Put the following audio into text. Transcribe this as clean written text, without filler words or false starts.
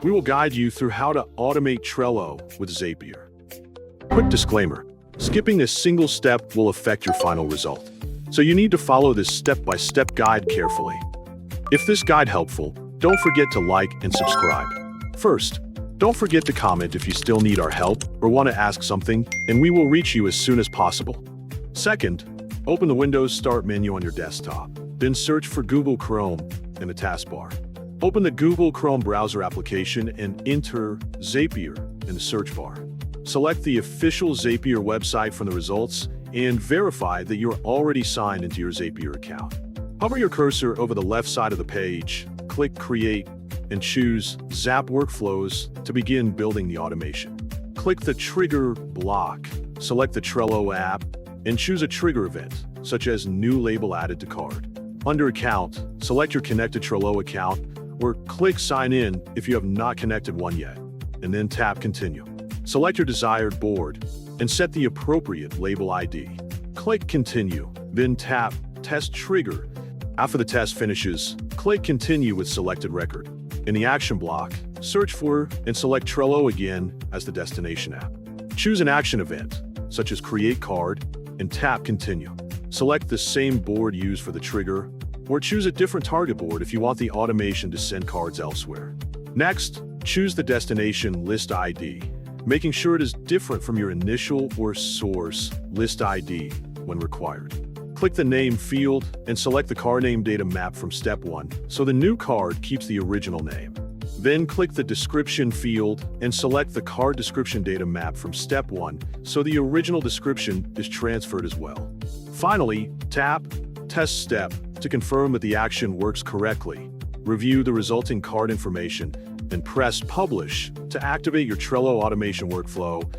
We will guide you through how to automate Trello with Zapier. Quick disclaimer, skipping a single step will affect your final result, so you need to follow this step-by-step guide carefully. If this guide helpful, don't forget to like and subscribe. First, don't forget to comment if you still need our help or want to ask something, and we will reach you as soon as possible. Second, open the Windows Start menu on your desktop, then search for Google Chrome in the taskbar. Open the Google Chrome browser application and enter Zapier in the search bar. Select the official Zapier website from the results and verify that you're already signed into your Zapier account. Hover your cursor over the left side of the page, click Create, and choose Zap Workflows to begin building the automation. Click the Trigger block, select the Trello app, and choose a trigger event, such as New Label Added to Card. Under Account, select your connected Trello account, or click Sign In if you have not connected one yet, and then tap Continue. Select your desired board, and set the appropriate label ID. Click Continue, then tap Test Trigger. After the test finishes, click Continue with selected record. In the action block, search for and select Trello again as the destination app. Choose an action event, such as Create Card, and tap Continue. Select the same board used for the trigger, or choose a different target board if you want the automation to send cards elsewhere. Next, choose the destination list ID, making sure it is different from your initial or source list ID when required. Click the Name field and select the card name data map from Step 1, so the new card keeps the original name. Then click the Description field and select the card description data map from Step 1, so the original description is transferred as well. Finally, tap Test Step to confirm that the action works correctly. Review the resulting card information and press Publish to activate your Trello automation workflow